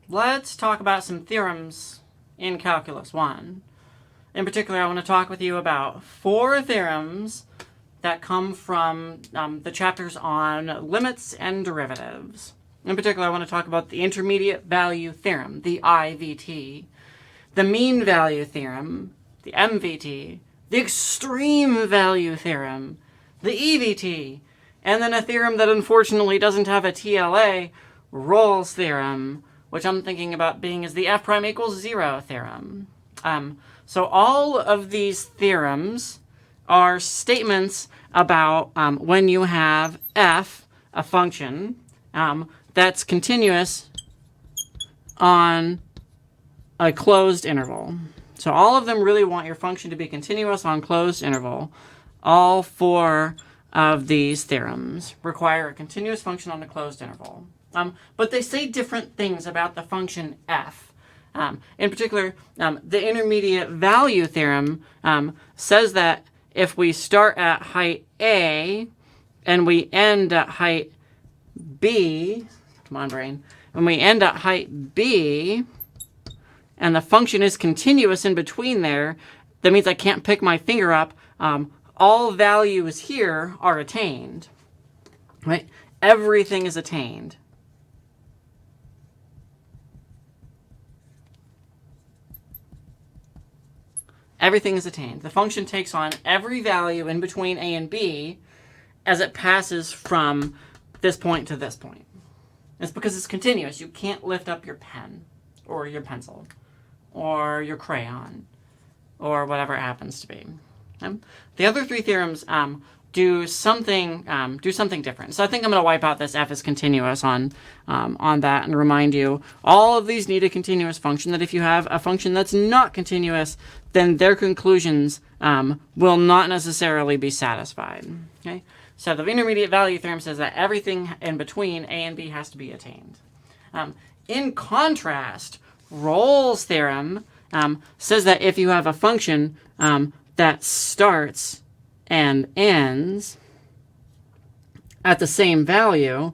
let's talk about some theorems in Calculus 1. In particular, I want to talk with you about 4 theorems that come from the chapters on limits and derivatives. In particular, I want to talk about the Intermediate Value Theorem, the IVT, the Mean Value Theorem, the MVT, the Extreme Value Theorem, the EVT, and then a theorem that unfortunately doesn't have a TLA, Rolle's theorem, which I'm thinking about being as the f prime equals 0 theorem. So all of these theorems are statements about when you have f, a function, that's continuous on a closed interval. So all of them really want your function to be continuous on closed interval. All 4 of these theorems require a continuous function on a closed interval. But they say different things about the function f. In particular, the Intermediate Value Theorem says that if we start at height A and we end at height B, come on brain, when we end at height B and the function is continuous in between there, that means I can't pick my finger up. All values here are attained, right? Everything is attained. Everything is attained. The function takes on every value in between A and B as it passes from this point to this point. It's because it's continuous. You can't lift up your pen or your pencil or your crayon or whatever it happens to be. The other 3 theorems do something different. So I think I'm going to wipe out this f is continuous on that and remind you all of these need a continuous function, that if you have a function that's not continuous, then their conclusions will not necessarily be satisfied. Okay? So the Intermediate Value Theorem says that everything in between A and B has to be attained. In contrast, Rolle's theorem says that if you have a function that starts and ends at the same value,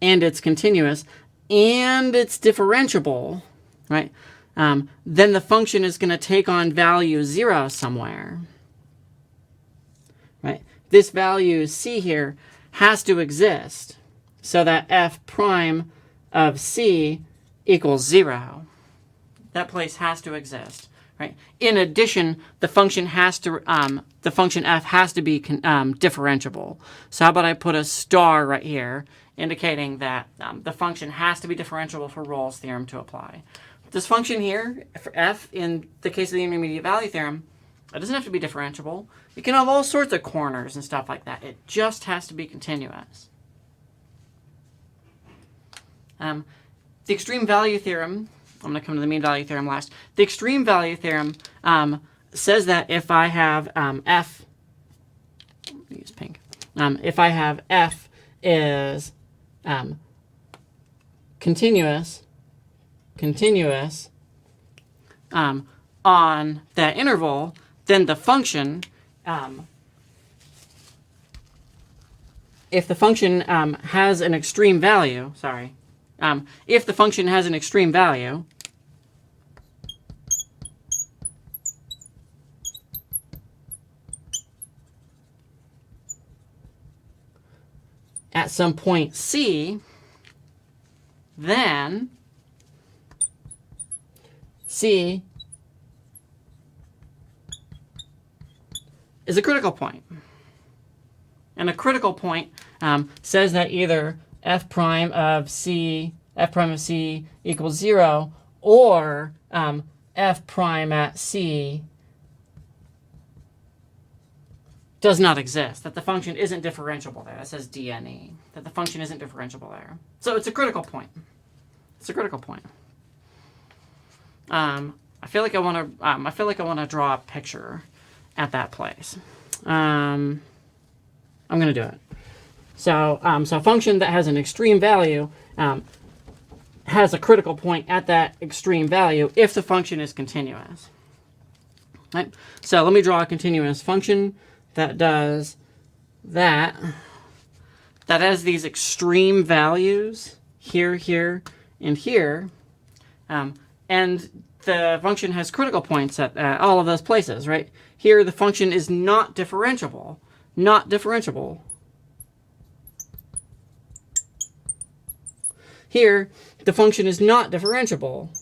and it's continuous, and it's differentiable, right? Then the function is going to take on value 0 somewhere, right? This value c here has to exist so that f prime of c equals 0. That place has to exist. Right. In addition, the function has to the function f has to be differentiable. So how about I put a star right here, indicating that the function has to be differentiable for Rolle's theorem to apply. This function here for f, in the case of the Intermediate Value Theorem, it doesn't have to be differentiable. It can have all sorts of corners and stuff like that. It just has to be continuous. The Extreme Value Theorem. I'm going to come to the Mean Value Theorem last. The Extreme Value Theorem says that if I have f, let me use pink. If I have f is continuous on that interval, then the function, if the function has an extreme value, if the function has an extreme value, at some point c, then c is a critical point. And a critical point says that either f prime of c equals 0, or f prime at c does not exist, that the function isn't differentiable there. That says DNE, that the function isn't differentiable there. So it's a critical point. It's a critical point. I feel like I want to draw a picture at that place. I'm going to do it. So a function that has an extreme value has a critical point at that extreme value if the function is continuous. Right? So let me draw a continuous function that does that has these extreme values here, here, and here, And the function has critical points at all of those places, right? Here, the function is not differentiable. Not differentiable. Here, the function is not differentiable.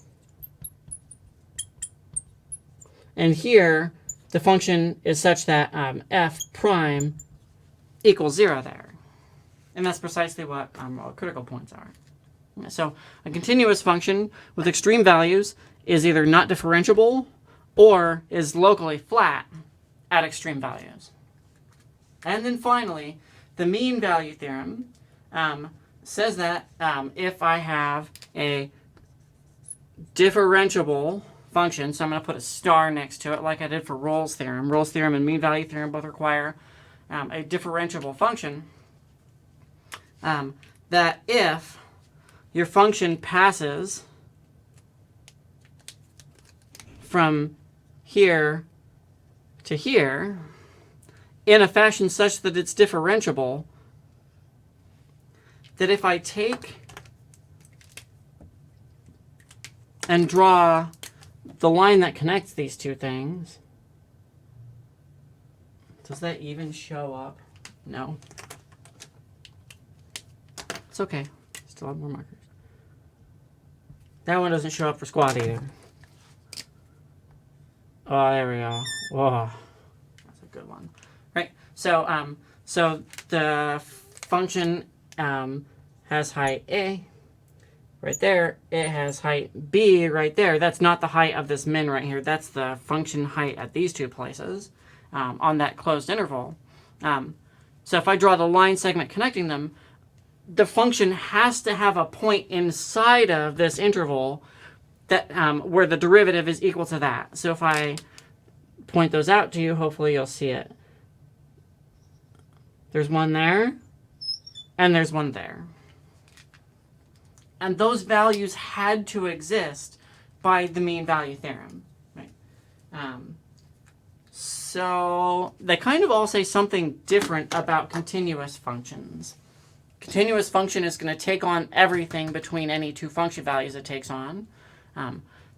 And here, the function is such that f prime equals 0 there. And that's precisely what critical points are. So a continuous function with extreme values is either not differentiable or is locally flat at extreme values. And then finally, the mean value theorem says that if I have a differentiable function, so I'm going to put a star next to it like I did for Rolle's theorem. Rolle's theorem and mean value theorem both require a differentiable function. That if your function passes from here to here in a fashion such that it's differentiable, that if I take and draw the line that connects these two things, does that even show up? No. It's okay. Still have more markers. That one doesn't show up for squat either. Oh, there we go. Whoa. That's a good one. Right. So, so the function has height A right there. It has height B right there. That's not the height of this min right here. That's the function height at these two places on that closed interval. So if I draw the line segment connecting them, the function has to have a point inside of this interval that where the derivative is equal to that. So if I point those out to you, hopefully you'll see it. There's one there, and there's one there. And those values had to exist by the mean value theorem. Right? So they kind of all say something different about continuous functions. Continuous function is going to take on everything between any two function values it takes on.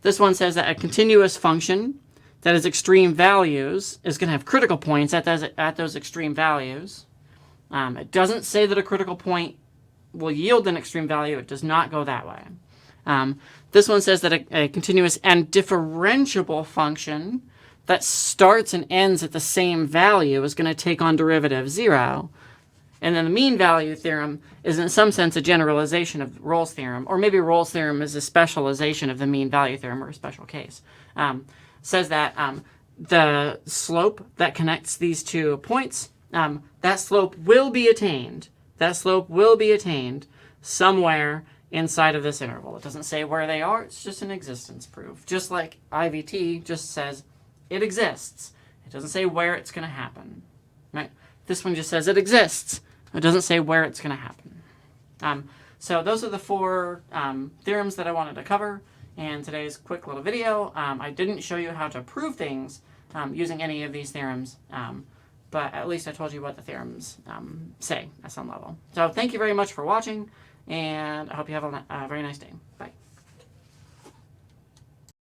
This one says that a continuous function that has extreme values is going to have critical points at those extreme values. It doesn't say that a critical point will yield an extreme value. It does not go that way. This one says that a continuous and differentiable function that starts and ends at the same value is going to take on derivative 0. And then the mean value theorem is in some sense a generalization of Rolle's theorem, or maybe Rolle's theorem is a specialization of the mean value theorem or a special case. Says that the slope that connects these 2 points, that slope will be attained. That slope will be attained somewhere inside of this interval. It doesn't say where they are. It's just an existence proof. Just like IVT just says it exists. It doesn't say where it's going to happen. Right? This one just says it exists. It doesn't say where it's going to happen. So those are the 4 theorems that I wanted to cover in today's quick little video. I didn't show you how to prove things using any of these theorems, but at least I told you what the theorems say at some level. So thank you very much for watching, and I hope you have a very nice day. Bye.